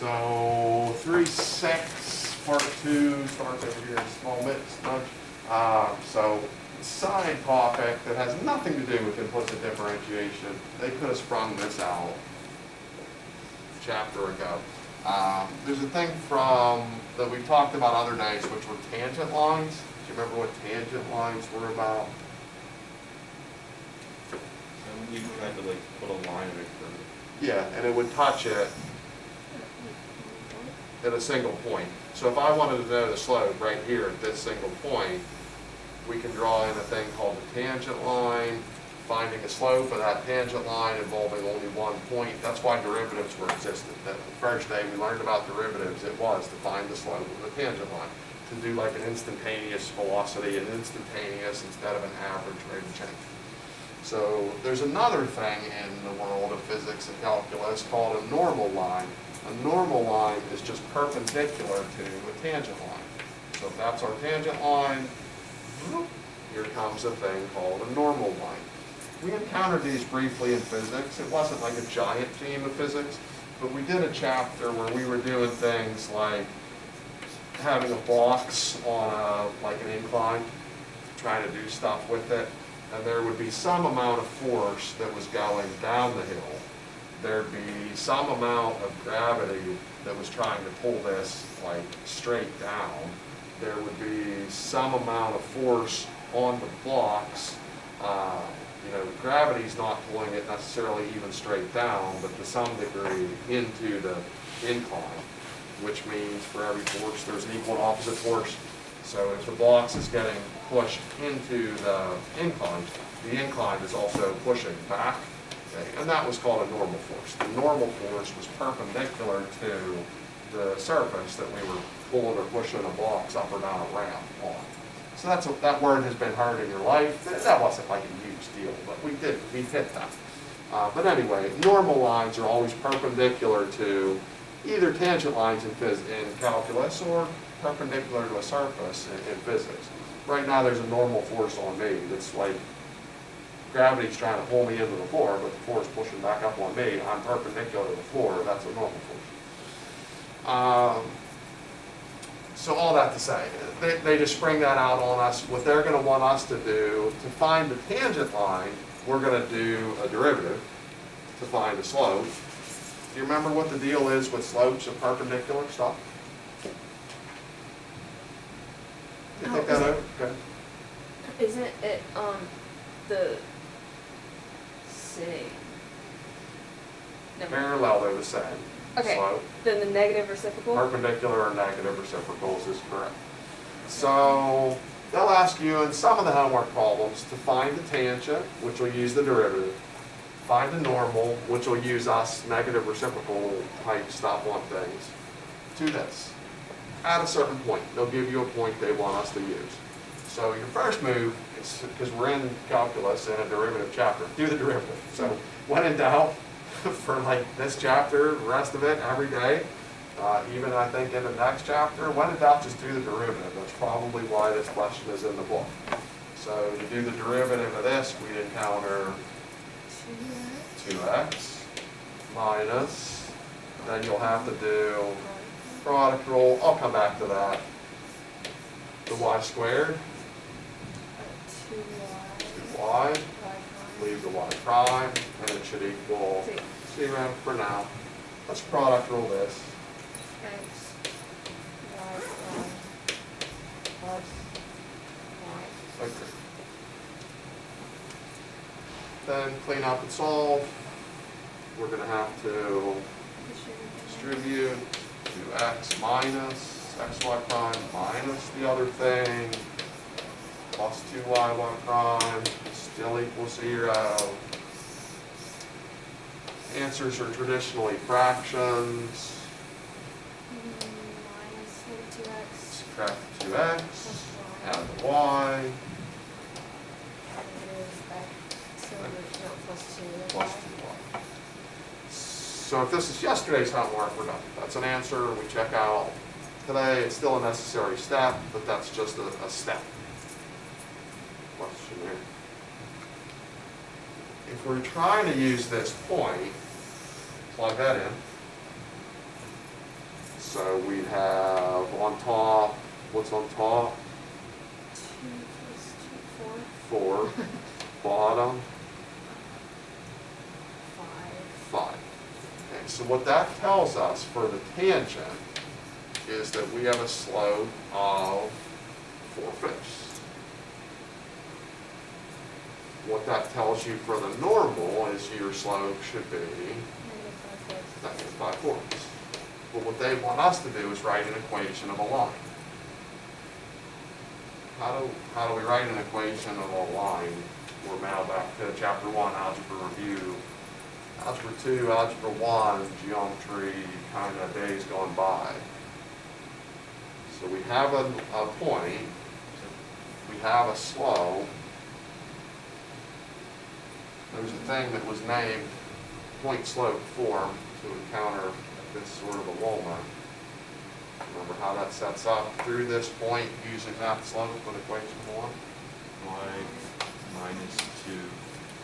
So 3.6, part 2 starts over here in small bits. So side topic that has nothing to do with implicit differentiation. They could have sprung this out a chapter ago. There's a thing that we talked about other days, which were tangent lines. Do you remember what tangent lines were about? You tried to like put a line in it for Yeah, and it would touch it at a single point. So if I wanted to know the slope right here at this single point, we can draw in a thing called a tangent line, finding a slope of that tangent line involving only one point. That's why derivatives were existed. The first day we learned about derivatives, it was to find the slope of the tangent line, to do like an instantaneous velocity, an instantaneous instead of an average rate of change. So there's another thing in the world of physics and calculus called a normal line. A normal line is just perpendicular to a tangent line. So if that's our tangent line, here comes a thing called a normal line. We encountered these briefly in physics. It wasn't like a giant theme of physics, but we did a chapter where we were doing things like having a box on like an incline, trying to do stuff with it. And there would be some amount of force that was going down the hill. There'd be some amount of gravity that was trying to pull this like straight down. There would be some amount of force on the blocks. Gravity's not pulling it necessarily even straight down, but to some degree into the incline, which means for every force there's an equal and opposite force. So if the box is getting pushed into the incline is also pushing back, okay? And that was called a normal force. The normal force was perpendicular to the surface that we were pulling or pushing a box up or down a ramp on. So that word has been heard in your life. That wasn't like a huge deal, but we hit that. But anyway, normal lines are always perpendicular to either tangent lines in calculus or perpendicular to a surface in physics. Right now there's a normal force on me that's like gravity's trying to pull me into the floor, but the force pushing back up on me, I'm perpendicular to the floor, that's a normal force. So all that to say, they just spring that out on us. What they're going to want us to do, to find the tangent line, we're going to do a derivative to find a slope. Do you remember what the deal is with slopes of perpendicular stuff? You think that over? Okay. Isn't it the same? Parallel, they're the same. Okay. Slope. Then the negative reciprocal? Perpendicular or negative reciprocals is correct. So they'll ask you in some of the homework problems to find the tangent, which will use the derivative, find the normal, which will use us negative reciprocal type stuff on things, to this. At a certain point, they'll give you a point they want us to use. So your first move is, because we're in calculus in a derivative chapter, do the derivative. So when in doubt, for like this chapter, the rest of it, every day, even I think in the next chapter, when in doubt, just do the derivative. That's probably why this question is in the book. So to do the derivative of this, we'd encounter 2x minus, then you'll have to do product rule, I'll come back to that, the y squared, 2y, leave the y prime, and it should equal 0 for now. Let's product rule this. X, y prime, plus y. Okay. Then clean up and solve. We're going to have to distribute 2x minus xy prime minus the other thing plus 2y prime still equals 0. Answers are traditionally fractions. Minus 2x. Subtract 2x, add the y, plus 2y. So if this is yesterday's homework, we're done. That's an answer we check out. Today it's still a necessary step, but that's just a step. Question here. If we're trying to use this point, plug that in. So we have on top, what's on top? 2 plus 2, 4. 4. Bottom, 5. 5. Okay, so what that tells us for the tangent is that we have a slope of 4/5. What that tells you for the normal is your slope should be -5/4. But what they want us to do is write an equation of a line. How do we write an equation of a line? We're now back to chapter 1, algebra review. Algebra 2, algebra 1, geometry, kind of days gone by. So we have a point, we have a slope. There's a thing that was named point slope form to encounter this sort of a moment. Remember how that sets up through this point using that slope with equation 1? Y minus 2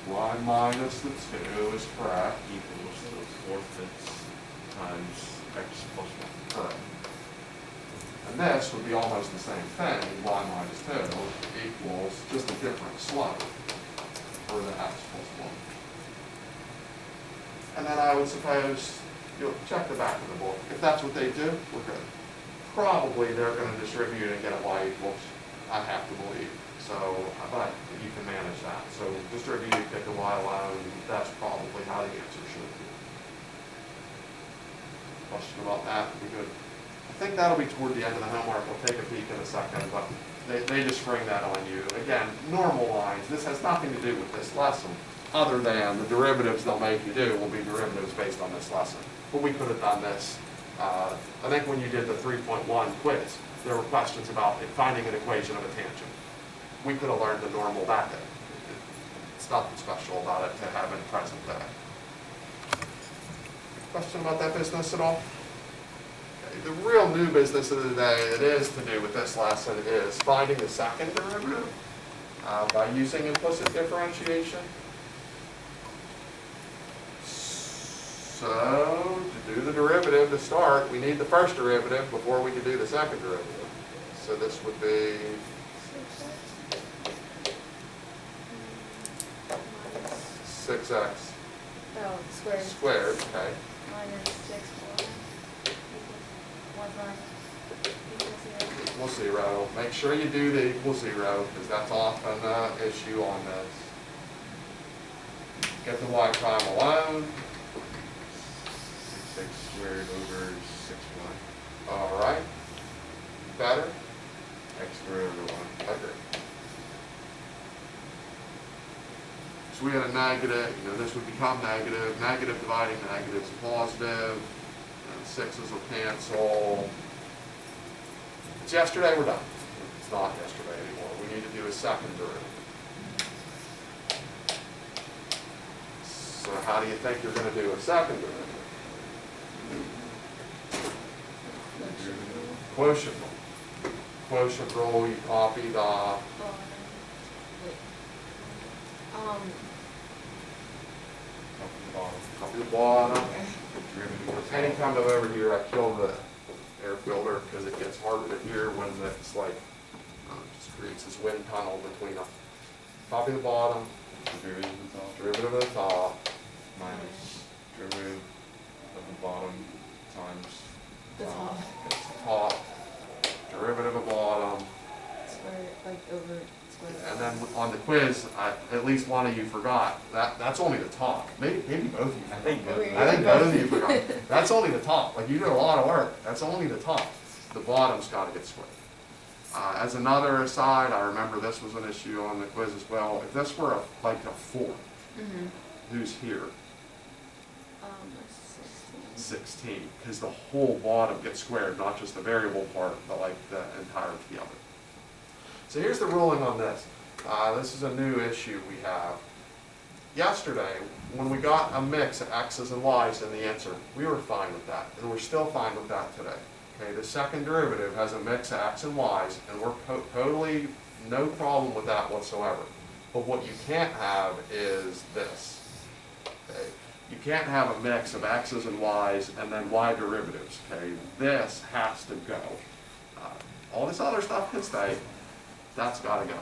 Y minus the 2 is correct. equals the 4/5 times x plus 1. Correct. And this would be almost the same thing, y minus 2 equals just a different slope for the x plus 1. And then I would suppose you'll check the back of the book. If that's what they do, we're good. Probably they're going to distribute and get a y equals, I have to believe. So, but you can manage that. So distribute, pick a y alone, that's probably how the answer should be. Question about that would be good. I think that'll be toward the end of the homework. We'll take a peek in a second, but they just spring that on you. Again, normal lines, this has nothing to do with this lesson, other than the derivatives they'll make you do will be derivatives based on this lesson. But we could have done this. I think when you did the 3.1 quiz, there were questions about finding an equation of a tangent. We could have learned the normal that day. It's nothing special about it to have in present day. Question about that business at all? Okay, the real new business of the day that is to do with this lesson is finding the second derivative by using implicit differentiation. So, to do the derivative to start, we need the first derivative before we can do the second derivative. So this would be 6x Oh, squared. squared, okay. Minus 6y equals 1/5 equals 0. Equals 0. Make sure you do the equal 0, because that's often an issue on this. Get the y prime alone. 6x squared over 6y. All right. Better? X squared over 1. Okay. So we had a negative, this would become negative. Negative dividing negative is positive. And 6's will cancel. It's yesterday, we're done. It's not yesterday anymore. We need to do a second derivative. So how do you think you're going to do a second derivative? Quotient rule. Quotient rule, you copy the Wait. copy the bottom. Derivative. Anytime I'm over here, I kill the air filter because it gets harder to hear when it's like, just creates this wind tunnel between them. Copy the bottom, Derivative of the top. derivative of the top, Minus derivative of the bottom times The top. top, derivative of bottom. Square, like over square. And then on the quiz, at least one of you forgot. That's only the top. Maybe both of you. I think both. I think both of you forgot. That's only the top. Like, you did a lot of work. That's only the top. The bottom's got to get squared. As another aside, I remember this was an issue on the quiz as well. If this were like a 4, Mm-hmm. who's here? 16. 16, because the whole bottom gets squared, not just the variable part, but like the entirety of it. So here's the ruling on this. This is a new issue we have. Yesterday, when we got a mix of x's and y's in the answer, we were fine with that, and we're still fine with that today. Okay, the second derivative has a mix of x and y's, and we're totally no problem with that whatsoever. But what you can't have is this. Okay, You can't have a mix of x's and y's and then y derivatives, okay? This has to go. All this other stuff can stay. That's got to go.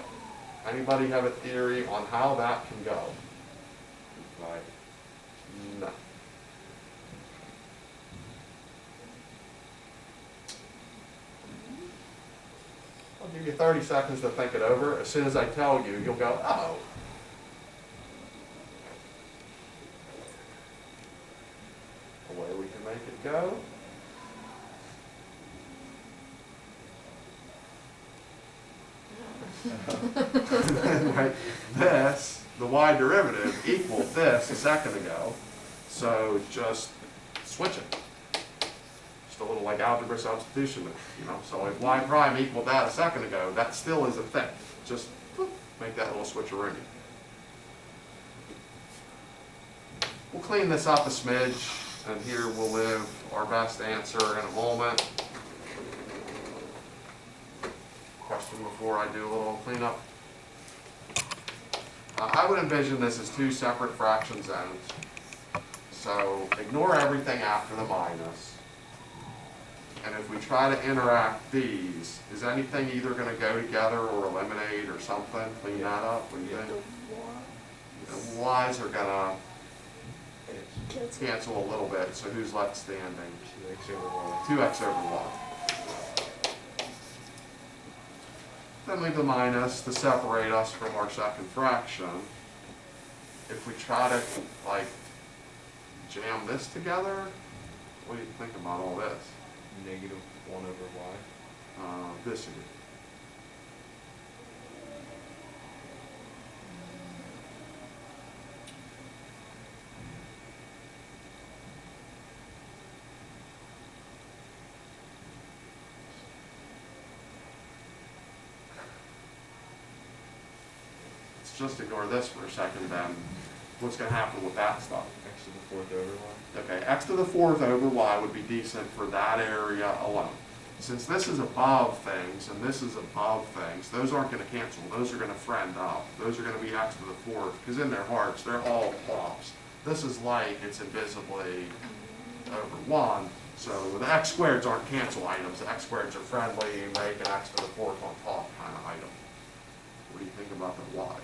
Anybody have a theory on how that can go? Right. No. I'll give you 30 seconds to think it over. As soon as I tell you, you'll go, oh. A way we can make it go. Right. This, the y derivative, equaled this a second ago. So just switch it. Just a little like algebra substitution, you know. So if y prime equaled that a second ago, that still is a thing. Just whoop, make that little switcheroo. We'll clean this up a smidge, and here we'll live our best answer in a moment. Question before I do a little cleanup. I would envision this as two separate fraction zones. So ignore everything after the minus. And if we try to interact these, is anything either going to go together or eliminate or something? Clean that up? What do you think? The y's are going to cancel a little bit. So who's left standing? 2x over y. 2x over y. Then leave the minus to separate us from our second fraction. If we try to, like, jam this together, what do you think about all this? Negative 1 over y. This again. Just ignore this for a second, then what's going to happen with that stuff? X to the 4th over y. Okay, x to the 4th over y would be decent for that area alone. Since this is above things and this is above things, those aren't going to cancel. Those are going to friend up. Those are going to be x to the 4th, because in their hearts, they're all plops. This is like it's invisibly over 1. So the x squareds aren't cancel items. The x squareds are friendly, make an x to the 4th on top kind of item. What do you think about the y's?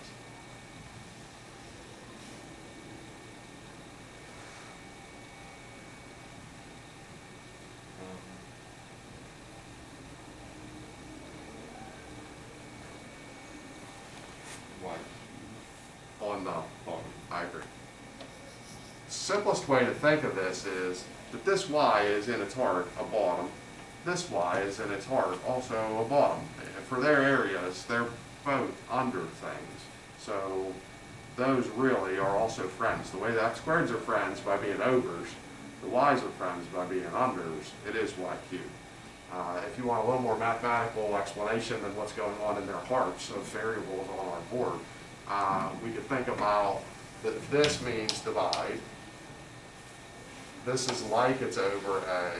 Y. On the bottom. I agree. Simplest way to think of this is that this y is in its heart a bottom. This y is in its heart also a bottom. For their areas, they're both under things. So those really are also friends. The way the x squareds are friends by being overs, the y's are friends by being unders. It is y cubed. If you want a little more mathematical explanation than what's going on in their hearts of variables on our board, we could think about that this means divide. This is like it's over a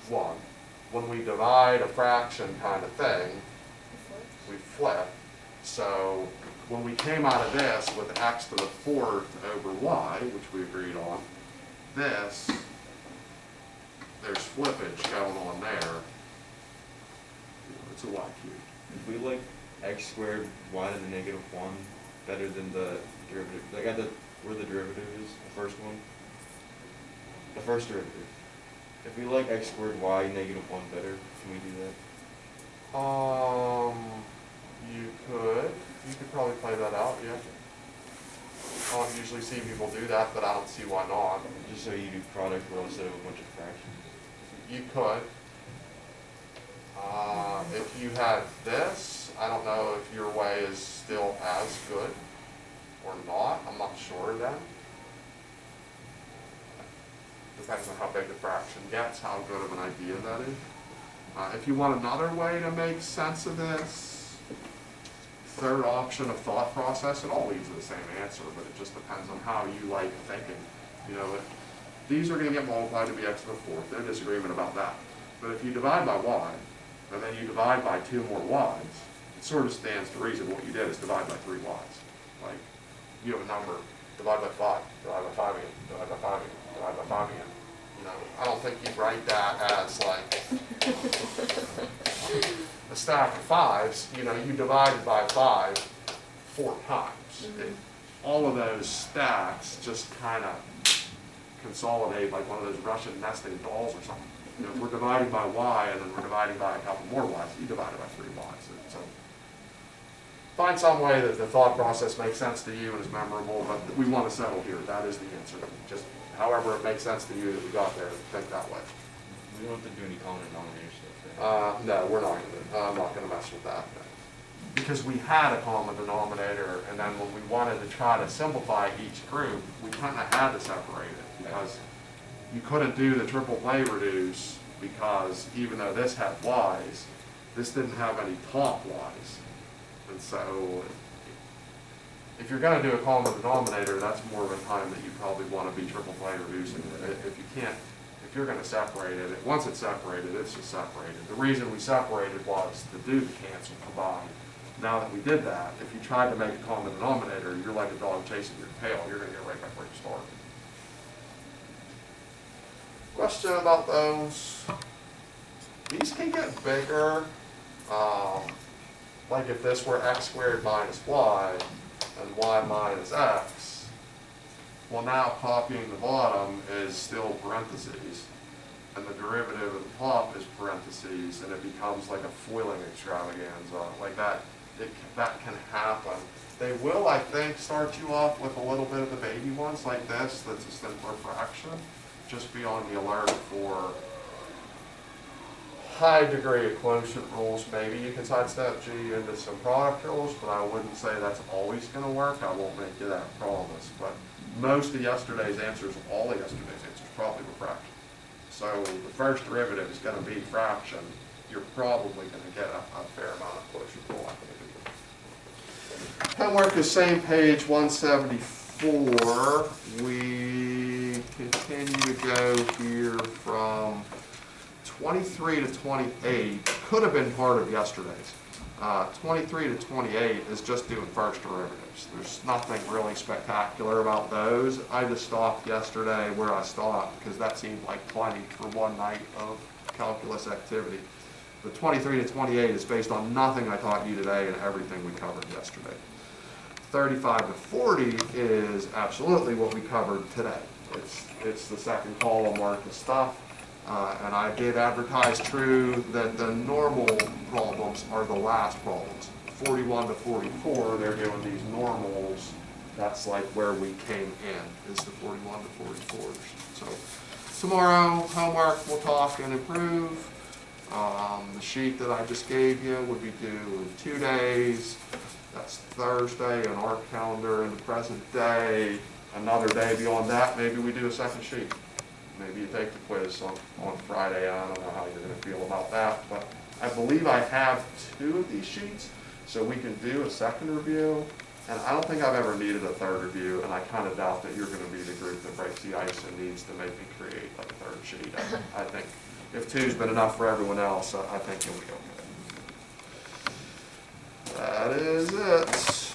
1. When we divide a fraction kind of thing, we flip. So when we came out of this with x to the 4th over y, which we agreed on, this, there's flippage going on there. It's a y cubed. If we like x squared y to the negative 1 better than the derivative, like at the where the derivative is, the first one, the first derivative. If we like x squared y negative 1 better, can we do that? You could probably play that out, yeah. I don't usually see people do that, but I don't see why not. Just so you do product rule instead of a bunch of fractions. You could. If you had this, I don't know if your way is still as good or not. I'm not sure then. Depends on how big the fraction gets, how good of an idea that is. If you want another way to make sense of this, third option of thought process, it all leads to the same answer, but it just depends on how you like thinking. You know, these are going to get multiplied to be x to the 4th. No disagreement about that. But if you divide by y, and then you divide by 2 more y's, it sort of stands to reason what you did is divide by 3 y's. Like, you have a number, divide by 5, divide by 5 again, divide by 5 again, divide by 5 again. You know, I don't think you write that as like a stack of 5s, you know, you divide it by 5 4 times. All of those stacks just kind of consolidate like one of those Russian nesting dolls or something. You know, we're dividing by y and then we're dividing by a couple more y's, you divide it by 3 y's. So find some way that the thought process makes sense to you and is memorable, but we want to settle here. That is the answer. Just however it makes sense to you that we got there, think that way. We don't have to do any common denominator stuff, right? No, we're not gonna, I'm not gonna mess with that. Because we had a common denominator, and then when we wanted to try to simplify each group, we kind of had to separate it, because you couldn't do the triple play reduce, because even though this had y's, this didn't have any top y's. And so, if you're gonna do a common denominator, that's more of a time that you probably wanna be triple play reducing it. If you can't, if you're gonna separate it, once it's separated, it's just separated. The reason we separated was to do the cancel combine. Now that we did that, if you tried to make a common denominator, you're like a dog chasing your tail. You're going to get right back where you started. Question about those? These can get bigger. Like if this were x squared minus y and y minus x, well now copying the bottom is still parentheses. And the derivative of the top is parentheses, and it becomes like a foiling extravaganza. Like that. That can happen. They will, I think, start you off with a little bit of the baby ones like this, that's a simpler fraction. Just be on the alert for high degree of quotient rules. Maybe you can sidestep G into some product rules, but I wouldn't say that's always going to work. I won't make you that promise. But most of yesterday's answers, all of yesterday's answers, probably were fraction. So the first derivative is going to be fraction. You're probably going to get a fair amount of quotient rule. Homework is same page 174. We continue to go here from 23 to 28. Could have been part of yesterday's. 23 to 28 is just doing first derivatives. There's nothing really spectacular about those. I just stopped yesterday where I stopped because that seemed like plenty for one night of calculus activity. The 23 to 28 is based on nothing I taught you today and everything we covered yesterday. 35 to 40 is absolutely what we covered today. It's the second column worth of stuff. And I did advertise true that the normal problems are the last problems. 41 to 44, they're doing these normals. That's like where we came in, is the 41 to 44. So tomorrow, homework, we'll talk and improve. The sheet that I just gave you would be due in 2 days. That's Thursday on our calendar in the present day. Another day beyond that, maybe we do a second sheet. Maybe you take the quiz on Friday. I don't know how you're going to feel about that, but I believe I have 2 of these sheets, so we can do a second review. And I don't think I've ever needed a third review, and I kind of doubt that you're going to be the group that breaks the ice and needs to make me create like a third sheet. I think if 2's been enough for everyone else, I think you'll be okay. That is it.